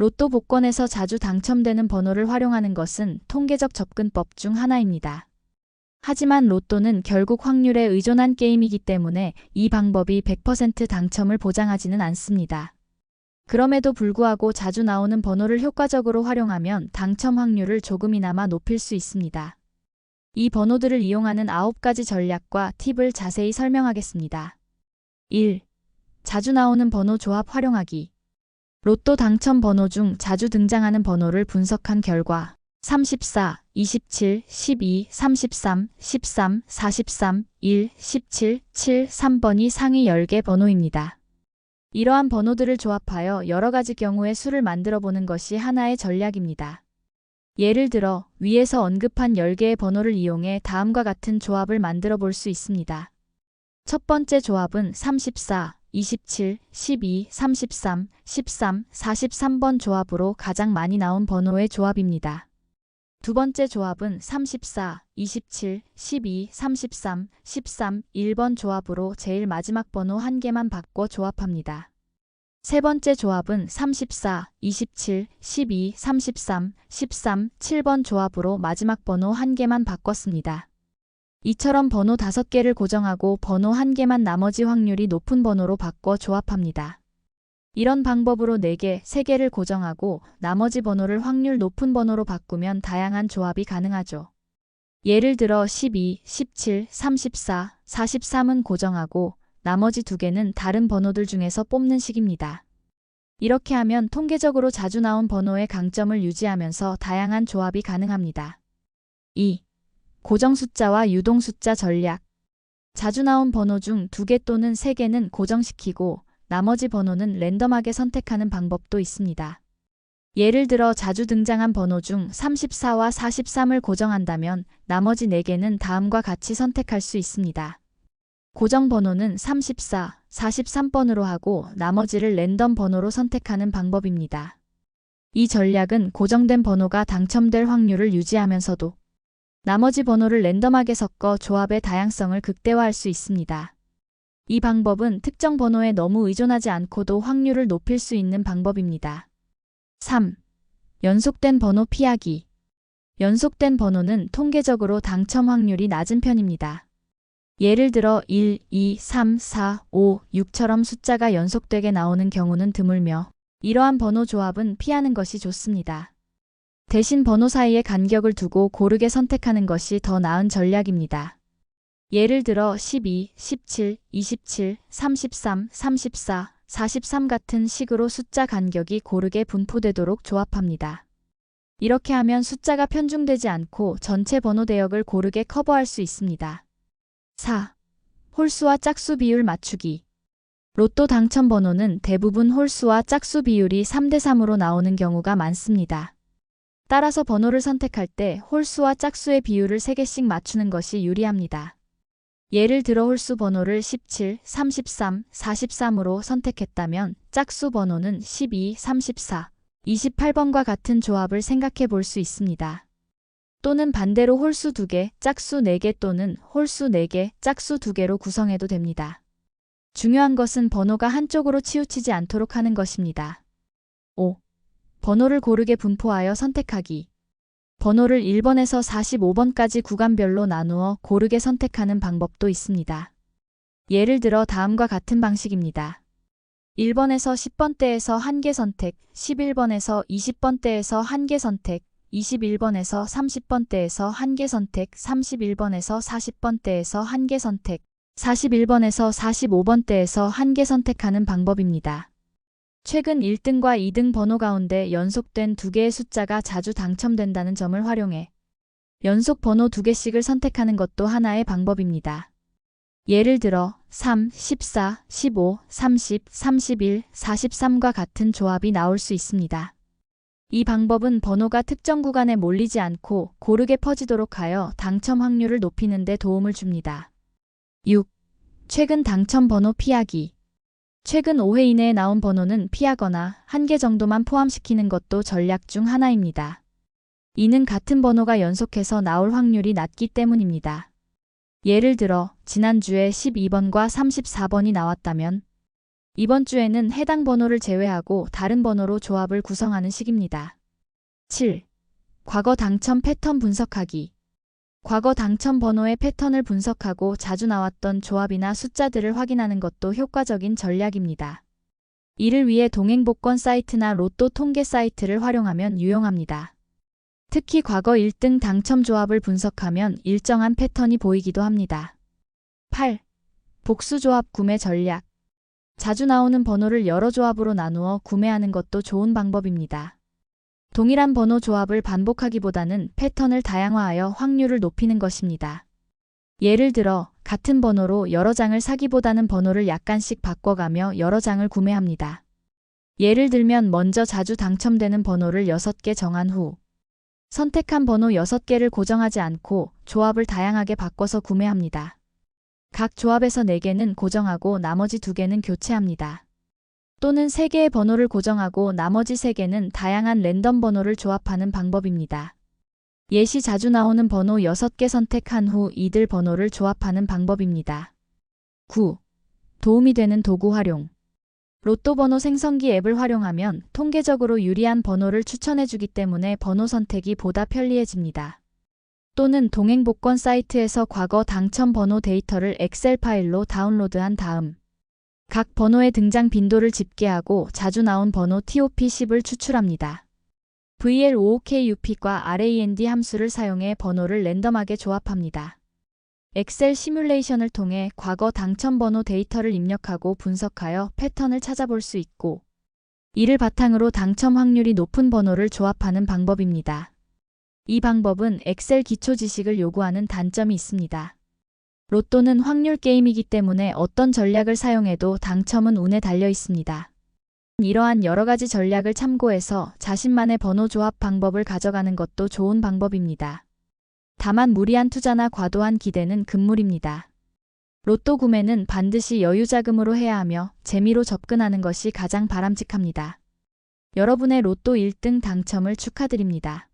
로또 복권에서 자주 당첨되는 번호를 활용하는 것은 통계적 접근법 중 하나입니다. 하지만 로또는 결국 확률에 의존한 게임이기 때문에 이 방법이 100% 당첨을 보장하지는 않습니다. 그럼에도 불구하고 자주 나오는 번호를 효과적으로 활용하면 당첨 확률을 조금이나마 높일 수 있습니다. 이 번호들을 이용하는 9가지 전략과 팁을 자세히 설명하겠습니다. 1. 자주 나오는 번호 조합 활용하기. 로또 당첨 번호 중 자주 등장하는 번호를 분석한 결과 34, 27, 12, 33, 13, 43, 1, 17, 7, 3번이 상위 10개 번호입니다. 이러한 번호들을 조합하여 여러 가지 경우의 수를 만들어 보는 것이 하나의 전략입니다. 예를 들어 위에서 언급한 10개의 번호를 이용해 다음과 같은 조합을 만들어 볼 수 있습니다. 첫 번째 조합은 34, 27, 12, 33, 13, 43번 조합으로 가장 많이 나온 번호의 조합입니다. 두 번째 조합은 34, 27, 12, 33, 13, 1번 조합으로 제일 마지막 번호 한 개만 바꿔 조합합니다. 세 번째 조합은 34, 27, 12, 33, 13, 7번 조합으로 마지막 번호 한 개만 바꿨습니다. 이처럼 번호 5개를 고정하고 번호 한 개만 나머지 확률이 높은 번호로 바꿔 조합합니다. 이런 방법으로 4개, 3개를 고정하고 나머지 번호를 확률 높은 번호로 바꾸면 다양한 조합이 가능하죠. 예를 들어 12, 17, 34, 43은 고정하고 나머지 2개는 다른 번호들 중에서 뽑는 식입니다. 이렇게 하면 통계적으로 자주 나온 번호의 강점을 유지하면서 다양한 조합이 가능합니다. 2. 고정 숫자와 유동 숫자 전략. 자주 나온 번호 중 2개 또는 3개는 고정시키고 나머지 번호는 랜덤하게 선택하는 방법도 있습니다. 예를 들어 자주 등장한 번호 중 34와 43을 고정한다면 나머지 4개는 다음과 같이 선택할 수 있습니다. 고정 번호는 34, 43번으로 하고 나머지를 랜덤 번호로 선택하는 방법입니다. 이 전략은 고정된 번호가 당첨될 확률을 유지하면서도 나머지 번호를 랜덤하게 섞어 조합의 다양성을 극대화할 수 있습니다. 이 방법은 특정 번호에 너무 의존하지 않고도 확률을 높일 수 있는 방법입니다. 3. 연속된 번호 피하기. 연속된 번호는 통계적으로 당첨 확률이 낮은 편입니다. 예를 들어 1, 2, 3, 4, 5, 6처럼 숫자가 연속되게 나오는 경우는 드물며 이러한 번호 조합은 피하는 것이 좋습니다. 대신 번호 사이에 간격을 두고 고르게 선택하는 것이 더 나은 전략입니다. 예를 들어 12, 17, 27, 33, 34, 43 같은 식으로 숫자 간격이 고르게 분포되도록 조합합니다. 이렇게 하면 숫자가 편중되지 않고 전체 번호 대역을 고르게 커버할 수 있습니다. 4. 홀수와 짝수 비율 맞추기. 로또 당첨 번호는 대부분 홀수와 짝수 비율이 3대3으로 나오는 경우가 많습니다. 따라서 번호를 선택할 때 홀수와 짝수의 비율을 3개씩 맞추는 것이 유리합니다. 예를 들어 홀수 번호를 17, 33, 43으로 선택했다면 짝수 번호는 12, 34, 28번과 같은 조합을 생각해 볼 수 있습니다. 또는 반대로 홀수 2개, 짝수 4개 또는 홀수 4개, 짝수 2개로 구성해도 됩니다. 중요한 것은 번호가 한쪽으로 치우치지 않도록 하는 것입니다. 5. 번호를 고르게 분포하여 선택하기. 번호를 1번에서 45번까지 구간별로 나누어 고르게 선택하는 방법도 있습니다. 예를 들어 다음과 같은 방식입니다. 1번에서 10번대에서 1개 선택, 11번에서 20번대에서 1개 선택, 21번에서 30번대에서 1개 선택, 31번에서 40번대에서 1개 선택, 41번에서 45번대에서 1개 선택하는 방법입니다. 최근 1등과 2등 번호 가운데 연속된 2개의 숫자가 자주 당첨된다는 점을 활용해 연속 번호 2개씩을 선택하는 것도 하나의 방법입니다. 예를 들어 3, 14, 15, 30, 31, 43과 같은 조합이 나올 수 있습니다. 이 방법은 번호가 특정 구간에 몰리지 않고 고르게 퍼지도록 하여 당첨 확률을 높이는 데 도움을 줍니다. 6. 최근 당첨 번호 피하기. 최근 5회 이내에 나온 번호는 피하거나 1개 정도만 포함시키는 것도 전략 중 하나입니다. 이는 같은 번호가 연속해서 나올 확률이 낮기 때문입니다. 예를 들어 지난주에 12번과 34번이 나왔다면 이번 주에는 해당 번호를 제외하고 다른 번호로 조합을 구성하는 식입니다. 7. 과거 당첨 패턴 분석하기. 과거 당첨 번호의 패턴을 분석하고 자주 나왔던 조합이나 숫자들을 확인하는 것도 효과적인 전략입니다. 이를 위해 동행복권 사이트나 로또 통계 사이트를 활용하면 유용합니다. 특히 과거 1등 당첨 조합을 분석하면 일정한 패턴이 보이기도 합니다. 8. 복수조합 구매 전략. 자주 나오는 번호를 여러 조합으로 나누어 구매하는 것도 좋은 방법입니다. 동일한 번호 조합을 반복하기보다는 패턴을 다양화하여 확률을 높이는 것입니다. 예를 들어 같은 번호로 여러 장을 사기보다는 번호를 약간씩 바꿔가며 여러 장을 구매합니다. 예를 들면 먼저 자주 당첨되는 번호를 6개 정한 후 선택한 번호 6개를 고정하지 않고 조합을 다양하게 바꿔서 구매합니다. 각 조합에서 4개는 고정하고 나머지 2개는 교체합니다. 또는 3개의 번호를 고정하고 나머지 3개는 다양한 랜덤 번호를 조합하는 방법입니다. 예시 자주 나오는 번호 6개 선택한 후 이들 번호를 조합하는 방법입니다. 9. 도움이 되는 도구 활용. 로또 번호 생성기 앱을 활용하면 통계적으로 유리한 번호를 추천해주기 때문에 번호 선택이 보다 편리해집니다. 또는 동행복권 사이트에서 과거 당첨 번호 데이터를 엑셀 파일로 다운로드한 다음 각 번호의 등장 빈도를 집계하고 자주 나온 번호 TOP10을 추출합니다. VLOOKUP과 RAND 함수를 사용해 번호를 랜덤하게 조합합니다. 엑셀 시뮬레이션을 통해 과거 당첨 번호 데이터를 입력하고 분석하여 패턴을 찾아볼 수 있고 이를 바탕으로 당첨 확률이 높은 번호를 조합하는 방법입니다. 이 방법은 엑셀 기초 지식을 요구하는 단점이 있습니다. 로또는 확률 게임이기 때문에 어떤 전략을 사용해도 당첨은 운에 달려 있습니다. 이러한 여러 가지 전략을 참고해서 자신만의 번호 조합 방법을 가져가는 것도 좋은 방법입니다. 다만 무리한 투자나 과도한 기대는 금물입니다. 로또 구매는 반드시 여유자금으로 해야 하며 재미로 접근하는 것이 가장 바람직합니다. 여러분의 로또 1등 당첨을 축하드립니다.